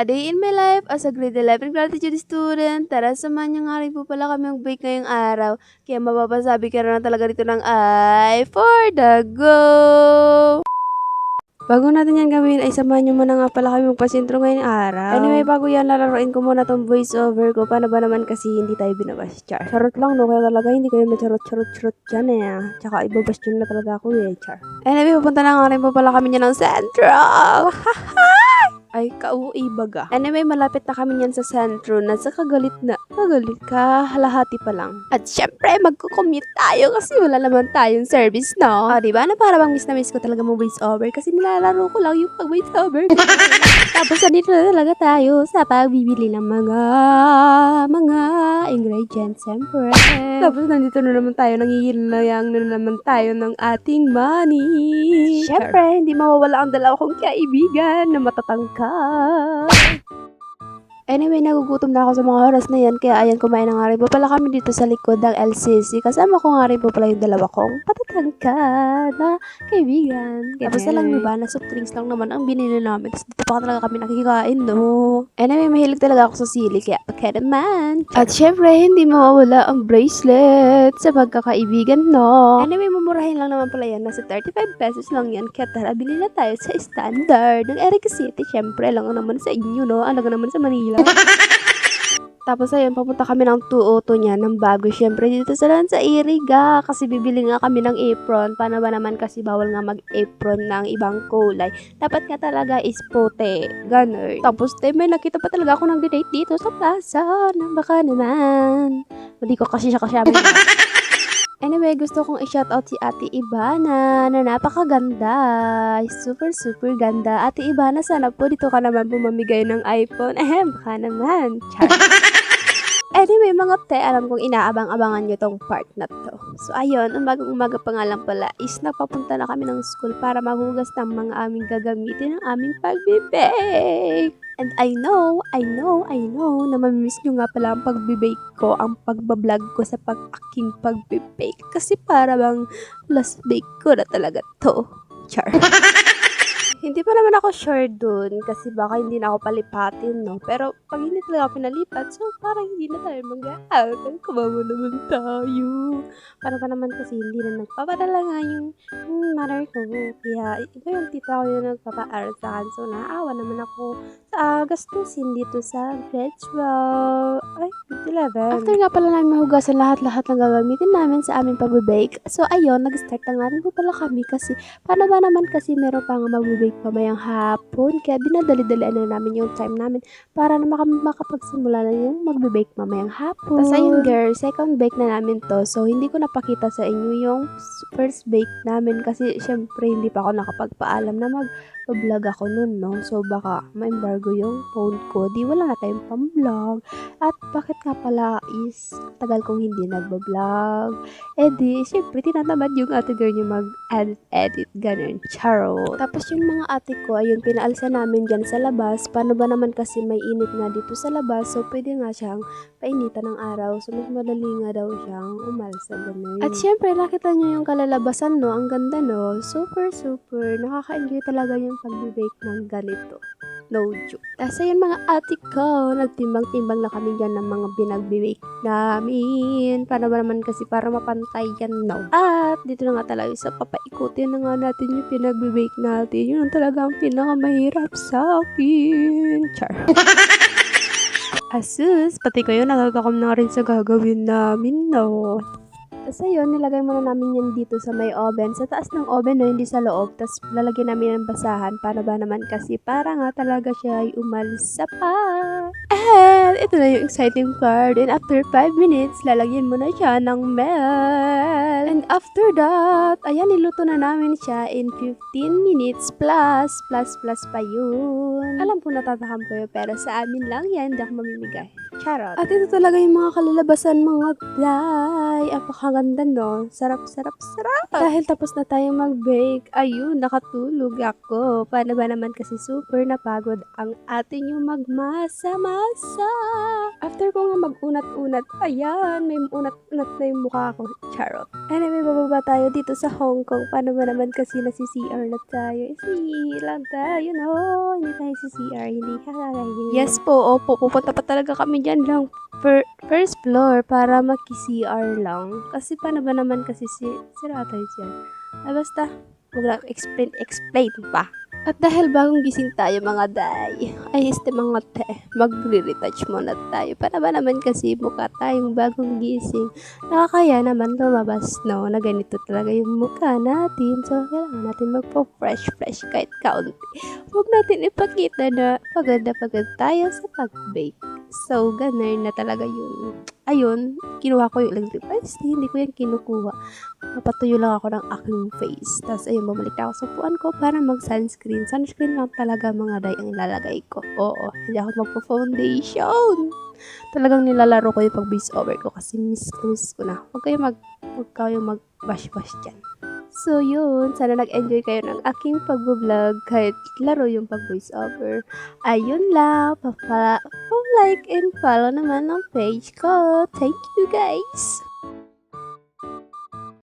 A day in my life as a grade 11 gratitude student. Tara, samahan niyo nga rin po pala kami mag-bake ngayong araw. Kaya mapapasabi ka na talaga dito ng I for the go! Bago natin yan gawin, ay samahan nyo muna nga pala kami magpasintro ngayong araw. Anyway, bago yan, lalaroin ko muna tong voice over ko. Paano ba naman kasi hindi tayo binabas, char? Charot lang, no? Kaya talaga hindi kayo macharot-charot-charot dyan eh. Tsaka ibabas nyo na talaga ako eh, char. Anyway, pupunta na nga rin po pala kami dyan ng Central. Ay, kauwi baga. Anyway, malapit na kami yan sa sentro na sa kagalit na. Kagalit ka, halahati pa lang. At syempre, magko-commute tayo kasi wala naman tayong service, no? Diba? Na para bang miss na miss ko talaga mo voice over kasi nilalaro ko lang yung pag-voice over. Tapos, andito na talaga tayo sa pagbibili ng mga ingredients, syempre. Tapos, nandito na naman tayo, nangihilayang na naman tayo ng ating money. Syempre, hindi mawawala ang dalawa kong kaibigan na matatangkad. Anyway, nagugutom na ako sa mga oras na yan, kaya ayan, kumain na nga rin po pala kami dito sa likod ng LCC. Kasama ko nga rin po pala yung dalawa kong patatangkad na kaibigan. Tapos na lang diba, na soft drinks lang naman ang binili namin. Tapos dito pa talaga kami nakikikain, no? Anyway, mahilig talaga ako sa sili, kaya pagka naman. At syempre, hindi mawawala ang bracelet sa pagkakaibigan, no? Anyway, mumurahin lang naman pala yan. Nasa 35 pesos lang yan. Kaya tara, bili na tayo sa standard ng Eric City. Syempre, lang naman sa inyo, no? Alaga naman sa Manila. Tapos ayun, papunta kami ng 202 niya ng bago. Syempre dito sa Lanza Iriga kasi bibili nga kami ng apron. Paano ba naman kasi bawal nga mag-apron ng ibang kulay. Dapat nga talaga is puti. Ganun. Tapos may nakita pa talaga ako nag-date dito sa plaza. Baka naman. Hindi ko kasi siya kasama. Anyway, gusto kong i-shoutout si Ate Ivana na napakaganda. Super ganda. Ate Ivana, sana po dito ka naman bumamigay ng iPhone. Baka naman. Char. Anyway, mga te, alam kong inaabang-abangan nyo tong part na to. So, ayun, umaga pa nga lang pala is nagpapunta na kami ng school para maghugas ng mga aming gagamitin ng aming pagbibake. And I know na mamimiss nyo nga pala ang pagbibake ko, ang pagbablog ko sa aking pagbibake. Kasi para bang last bake ko na talaga to. Char. Hindi pa naman ako sure dun kasi baka hindi na ako palipatin, no? Pero pag hindi talaga ako pinalipat, so parang hindi na tayo mag-out. Ang kawawa naman tayo. Para pa naman kasi hindi na nagpapadala nga yung mother ko. Kaya iba yung tita ko yung nagpapa-aral sa akin. So naawa naman ako sa gastusin dito sa grade 12. Ay, grade 11. After nga pala namin mahugasan lahat-lahat ng gagamitin namin sa aming pag-bake. So ayun, nag-start na nga rin po pala kami kasi paano ba naman kasi meron pa nga mag-bake pamayang hapon. Kaya binadali-dalian na namin yung time namin para na makapagsimula na yung magbe-bake mamayang hapon. Tapos ayun girl, second bake na namin to. So hindi ko napakita sa inyo yung first bake namin kasi syempre hindi pa ako nakapagpaalam na mag-vlog ako nun, no? So baka ma-embargo yung phone ko. Di wala na tayong pang-vlog. At bakit nga pala is tagal kong hindi nagbablog. Di, syempre tinatamad yung ate girl niya mag-edit, ganun. Charo. Tapos yung mga ate ko, ayun, pinaalsa namin dyan sa labas. Paano ba naman kasi may init nga dito sa labas, so pwede nga siyang painitan ng araw. So, mas madali nga daw siyang umalsa, ganun. At syempre, nakita nyo yung kalalabasan, no? Ang ganda, no? Super. Nakaka-enjoy talaga yung pag-bake ng ganito. No joke. Tapos ayun mga ate ko, nagtimbang-timbang na kami dyan ng mga binag-bake namin. Paano ba naman kasi para mapantay yan, no? At dito na nga talaga sa papaikutin na nga natin yung pinag-bake natin. Yun ang talagang pinakamahirap sa akin. Char. Asus, pati kayo nagagakom na rin sa gagawin namin, no? Tapos ayun, nilagay muna namin yan dito sa may oven. Sa taas ng oven, no, hindi sa loob. Tapos lalagyan namin ng basahan. Paano ba naman kasi para nga talaga siya ay umalsa pa. And ito na yung exciting part. And after 5 minutes, lalagyan mo na siya ng milk. And after that, ayan, niluto na namin siya in 15 minutes plus pa yun. Alam po natatakam ko yun, pero sa amin lang yan, hindi ako mamimigay. Charot. At ito talaga yung mga kalalabasan mga day. Apakaganda no. Sarap, sarap, sarap. Dahil tapos na tayo mag-bake, ayun, nakatulog ako. Paano ba naman kasi super napagod ang atin yung magmasa-masa. After ko nga mag-unat-unat, ayan, may unat-unat na yung mukha ko. Charot. Anyway, bababa tayo dito sa Hong Kong. Paano ba naman kasi nasi-CR na tayo? Lang tayo, no? Hindi tayo sa CR, hindi kakagayin. Yes po, opo, pupunta pa talaga kami dyan lang. First floor para maki-CR lang. Kasi paano ba naman kasi sira tayo dyan? Ay basta, huwag lang explain pa. At dahil bagong gising tayo mga day, ay mga te, magre-retouch muna tayo. Para ba naman kasi mukha tayong bagong gising. Nakakaya naman lumabas no, na ganito talaga yung mukha natin. So, kailangan natin magpo-fresh kahit kaunti. Huwag natin ipakita na pagod na pagod tayo sa pag-bake. So, ganun na talaga yun. Ayun, kinuha ko yung electric rice. Hindi ko yan kinukuha. Papatuyo lang ako ng aking face. Tapos ayun, bumalik na ako sa upuan ko para mag-sunscreen. Sunscreen lang talaga mga day ang ilalagay ko. Oo, hindi ako magpo-foundation. Talagang nilalaro ko yung pag-base over ko kasi miss ko na. Huwag kayong mag-bash-bash dyan. So yun, sana nag-enjoy kayo ng aking pag-vlog kahit laro yung pag-voice over. Ayun lang, like and follow naman ang page ko. Thank you guys!